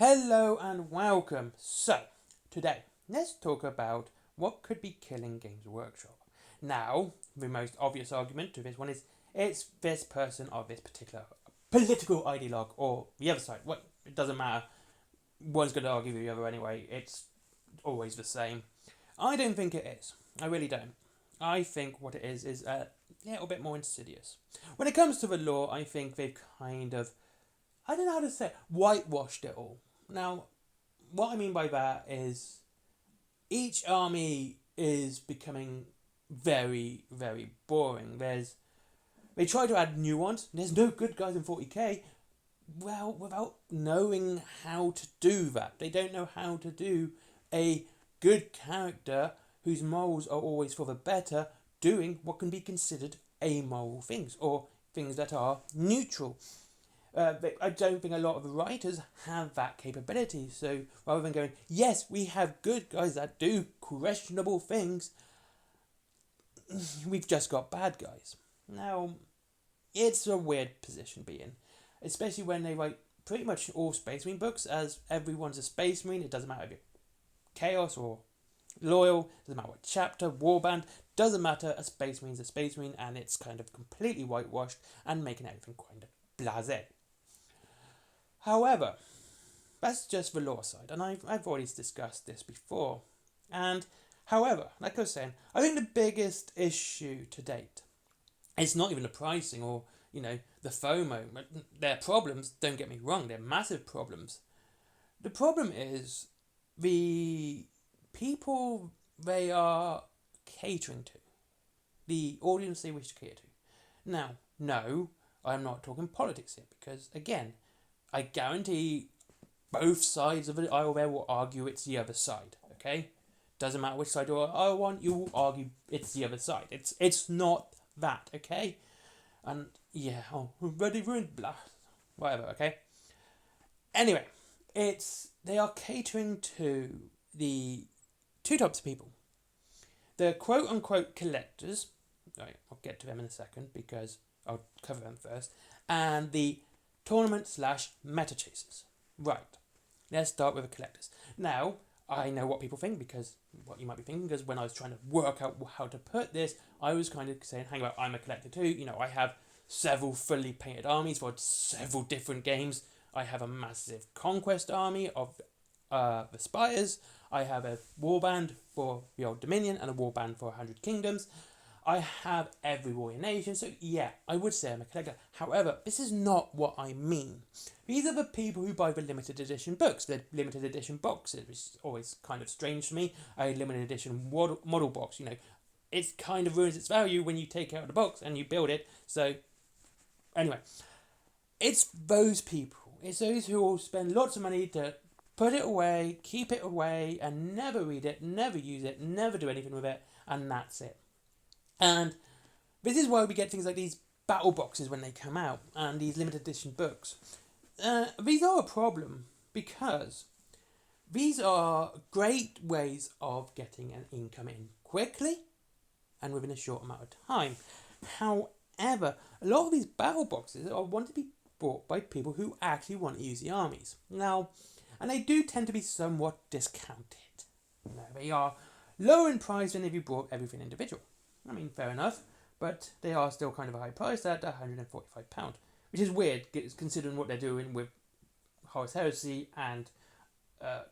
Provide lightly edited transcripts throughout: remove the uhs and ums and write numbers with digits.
Hello and welcome. So, today, let's talk about what could be killing Games Workshop. Now, the most obvious argument to this one is it's this person or this particular political ideologue or the other side. Well, it doesn't matter. One's going to argue with the other anyway. It's always the same. I don't think it is. I really don't. I think what it is a little bit more insidious. When it comes to the law, I think they've kind of, I don't know how to say it, whitewashed it all. Now, what I mean by that is each army is becoming very, very boring. They try to add nuance. There's no good guys in 40k. Well, without knowing how to do that. They don't know how to do a good character whose morals are always for the better, doing what can be considered amoral things, or things that are neutral. I don't think a lot of the writers have that capability. So rather than going, yes, we have good guys that do questionable things, we've just got bad guys. Now, it's a weird position to be in, especially when they write pretty much all Space Marine books as everyone's a Space Marine. It doesn't matter if you're Chaos or Loyal, doesn't matter what chapter, Warband, doesn't matter, a Space Marine's a Space Marine, and it's kind of completely whitewashed and making everything kind of blasé. However, that's just the law side, and I've already discussed this before. And however, like I was saying, I think the biggest issue to date, it's not even the pricing or, the FOMO. They're problems, don't get me wrong, they're massive problems. The problem is the people they are catering to, the audience they wish to cater to. Now, no, I'm not talking politics here, because again, I guarantee both sides of the aisle there will argue it's the other side, okay? Doesn't matter which side I want, you will argue it's the other side. It's not that, okay? And yeah, ready ruined, blah, whatever, okay? Anyway, they are catering to the two types of people. The quote-unquote collectors, right, I'll get to them in a second because I'll cover them first, and the tournament/meta chasers. Right, let's start with the collectors. Now, I know what people think, because what you might be thinking, because when I was trying to work out how to put this, I was kind of saying, hang on, I'm a collector too. I have several fully painted armies for several different games. I have a massive conquest army of the Spires. I have a warband for the Old Dominion and a warband for 100 Kingdoms. I have every warrior nation, so yeah, I would say I'm a collector. However, this is not what I mean. These are the people who buy the limited edition books, the limited edition boxes, which is always kind of strange to me. A limited edition model box, it kind of ruins its value when you take it out of the box and you build it. So, anyway, it's those people. It's those who will spend lots of money to put it away, keep it away, and never read it, never use it, never do anything with it, and that's it. And this is why we get things like these battle boxes when they come out, and these limited edition books. These are a problem, because these are great ways of getting an income in quickly and within a short amount of time. However, a lot of these battle boxes are wanted to be bought by people who actually want to use the armies. Now, and they do tend to be somewhat discounted. They are lower in price than if you bought everything individual. I mean, fair enough, but they are still kind of a high price at £145, which is weird considering what they're doing with Horus Heresy and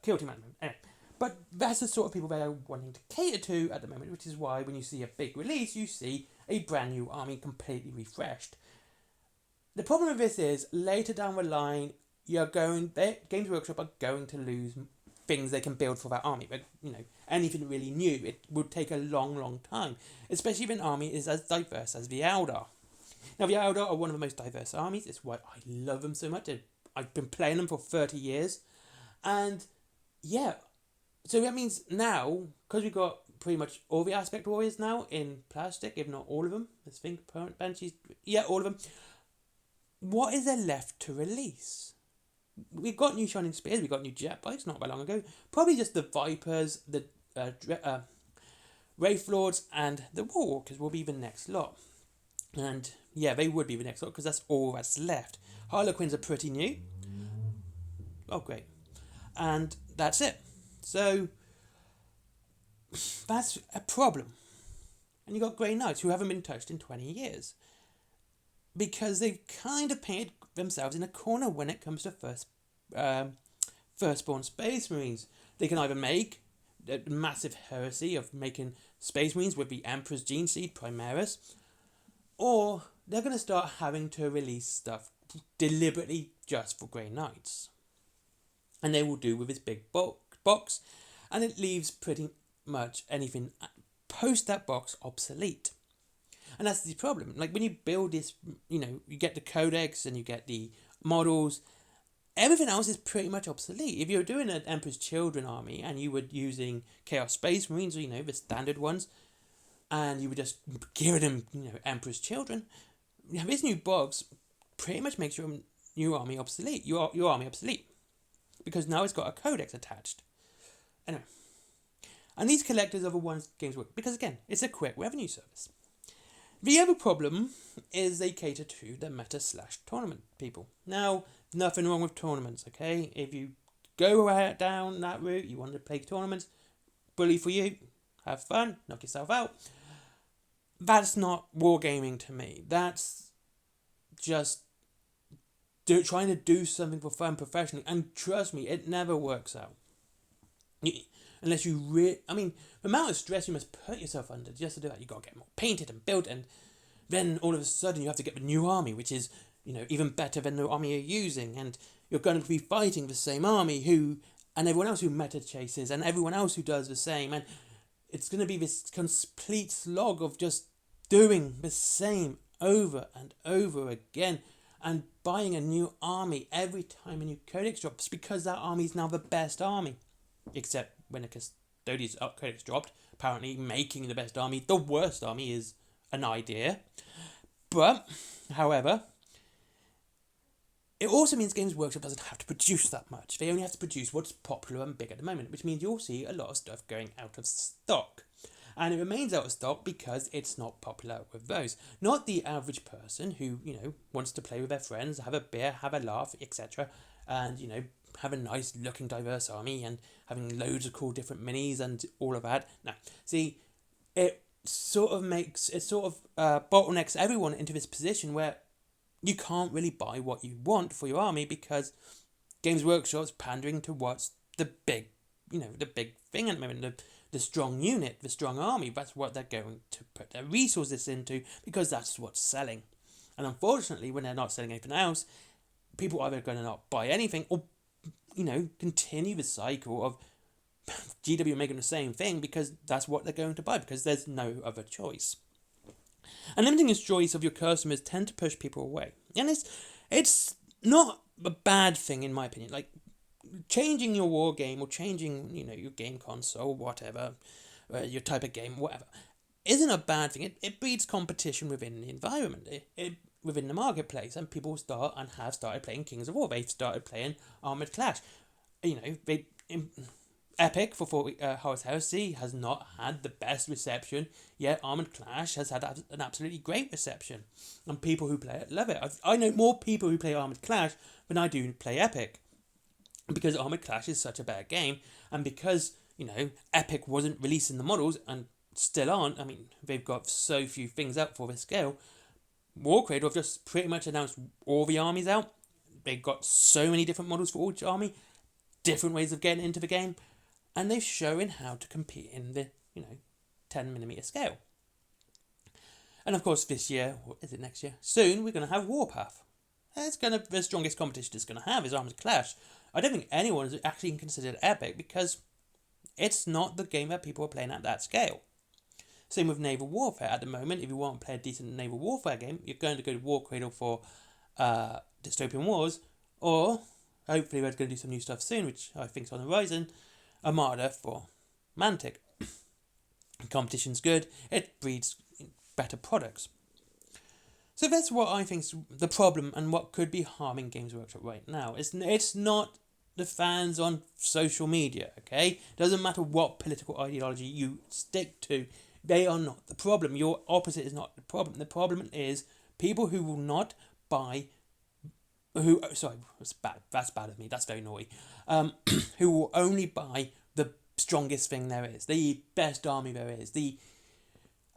Kill Team Management. Anyway, but that's the sort of people they are wanting to cater to at the moment, which is why when you see a big release, you see a brand new army completely refreshed. The problem with this is, later down the line, Games Workshop are going to lose things they can build for that army. But, anything really new, it would take a long, long time. Especially if an army is as diverse as the Eldar. Now, the Eldar are one of the most diverse armies. It's why I love them so much. I've been playing them for 30 years. And, yeah. So that means now, because we've got pretty much all the Aspect Warriors now in plastic, if not all of them. Let's think, Permanent Banshees. Yeah, all of them. What is there left to release? We've got new Shining Spears, we've got new jet bikes not that long ago. Probably just the Vipers, the Wraith Lords, and the Warwalkers will be the next lot. And yeah, they would be the next lot because that's all that's left. Harlequins are pretty new. Oh, great. and that's it. So that's a problem. And you've got Grey Knights who haven't been touched in 20 years because they've kind of painted themselves in a corner when it comes to firstborn Space Marines. They can either make a massive heresy of making Space Marines with the Emperor's Gene Seed Primaris, or they're going to start having to release stuff deliberately just for Grey Knights. And they will do with this big box, and it leaves pretty much anything post that box obsolete. And that's the problem. Like when you build this, you get the codex and you get the models, everything else is pretty much obsolete. If you're doing an Emperor's Children army and you were using Chaos Space Marines, or the standard ones, and you were just giving them, Emperor's Children, this new box pretty much makes your new army obsolete. Your army obsolete. Because now it's got a codex attached. Anyway. And these collectors are the ones games work. Because again, it's a quick revenue service. The other problem is they cater to the meta/tournament people. Now, nothing wrong with tournaments, okay? If you go down that route, you want to play tournaments, bully for you, have fun, knock yourself out. That's not wargaming to me. That's just trying to do something for fun professionally. And trust me, it never works out. Unless you the amount of stress you must put yourself under just to do that. You got to get more painted and built, and then all of a sudden you have to get the new army, which is, even better than the army you're using, and you're going to be fighting the same army and everyone else who meta chases, and everyone else who does the same, and it's going to be this complete slog of just doing the same over and over again, and buying a new army every time a new codex drops, because that army is now the best army. Except when a Custodian's codex dropped, apparently making the best army the worst army is an idea. But, however, it also means Games Workshop doesn't have to produce that much. They only have to produce what's popular and big at the moment, which means you'll see a lot of stuff going out of stock. And it remains out of stock because it's not popular with those. Not the average person who, wants to play with their friends, have a beer, have a laugh, etc. And, have a nice looking diverse army and having loads of cool different minis and all of that. No. See, it sort of bottlenecks everyone into this position where you can't really buy what you want for your army because Games Workshop's pandering to what's the big thing at the moment, the strong unit, the strong army. That's what they're going to put their resources into because that's what's selling. And unfortunately, when they're not selling anything else, people are either going to not buy anything or continue the cycle of GW making the same thing because that's what they're going to buy because there's no other choice. And limiting the choice of your customers tend to push people away. And it's not a bad thing in my opinion. Like changing your war game or changing, your game console, whatever, your type of game, whatever, isn't a bad thing. It breeds competition within the environment. It within the marketplace, and people have started playing Kings of War. They've started playing Armoured Clash. Epic for Horus Heresy has not had the best reception, yet Armoured Clash has had an absolutely great reception, and people who play it love it. I know more people who play Armoured Clash than I do play Epic, because Armoured Clash is such a better game, and because Epic wasn't releasing the models and still aren't. They've got so few things out for this scale. Warcradle have just pretty much announced all the armies out. They've got so many different models for each army, different ways of getting into the game, and they're showing how to compete in the 10mm scale. And of course this year, or is it next year? Soon we're going to have Warpath. The strongest competition it's going to have is Armoured Clash. I don't think anyone has actually considered Epic because it's not the game that people are playing at that scale. Same with Naval Warfare at the moment. If you want to play a decent Naval Warfare game, you're going to go to Warcradle for Dystopian Wars, or hopefully we're going to do some new stuff soon, which I think is on the horizon, Armada for Mantic. Competition's good. It breeds better products. So that's what I think is the problem and what could be harming Games Workshop right now. It's not the fans on social media, okay? Doesn't matter what political ideology you stick to. They are not the problem. Your opposite is not the problem. The problem is people who will not buy who, sorry, that's bad of me, that's very naughty, who will only buy the strongest thing there is, the best army there is,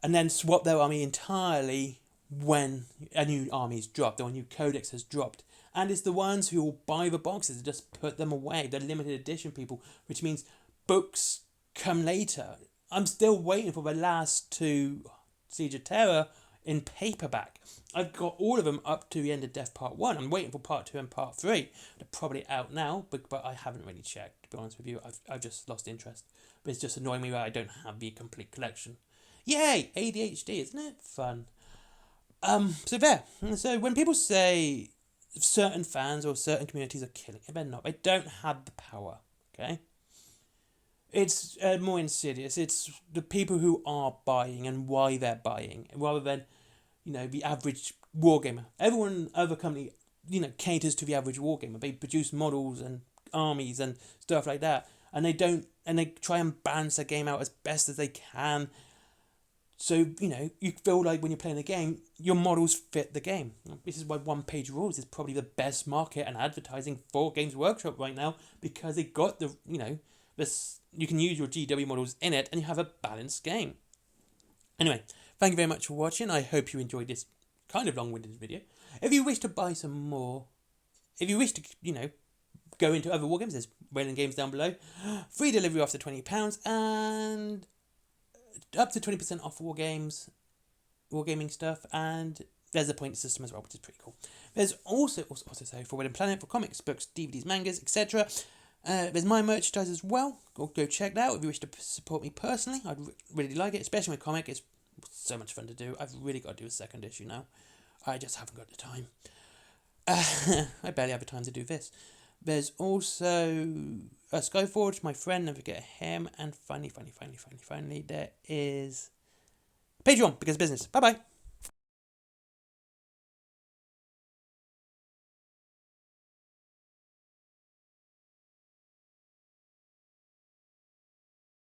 and then swap their army entirely when a new army is dropped or a new codex has dropped. And it's the ones who will buy the boxes and just put them away. They're limited edition people, which means books come later. I'm still waiting for the last 2 Siege of Terror in paperback. I've got all of them up to the end of Death Part 1. I'm waiting for Part 2 and Part 3. They're probably out now, but I haven't really checked, to be honest with you. I've just lost interest. But it's just annoying me that I don't have the complete collection. Yay! ADHD, isn't it? Fun. So there. So when people say certain fans or certain communities are killing it, they're not. They don't have the power, okay? It's more insidious. It's the people who are buying and why they're buying, rather than, the average wargamer. Everyone, other company, caters to the average wargamer. They produce models and armies and stuff like that, and they try and balance the game out as best as they can. So, you feel like when you're playing a game, your models fit the game. This is why one-page rules is probably the best market and advertising for Games Workshop right now, because they got this, you can use your GW models in it and you have a balanced game. Anyway, thank you very much for watching. I hope you enjoyed this kind of long-winded video. If you wish to buy some more, if you wish to, go into other wargames, there's Wayland Games down below. Free delivery after £20 and up to 20% off wargaming stuff, and there's a point system as well, which is pretty cool. There's also Forbidden Planet for comics, books, DVDs, mangas, etc. There's my merchandise as well. Go check that out if you wish to support me personally. I'd really like it, especially with comic. It's so much fun to do. I've really got to do a second issue now. I just haven't got the time. I barely have the time to do this. There's also Skyforge, my friend, never forget him. And finally, there is Patreon, because business. Bye-bye.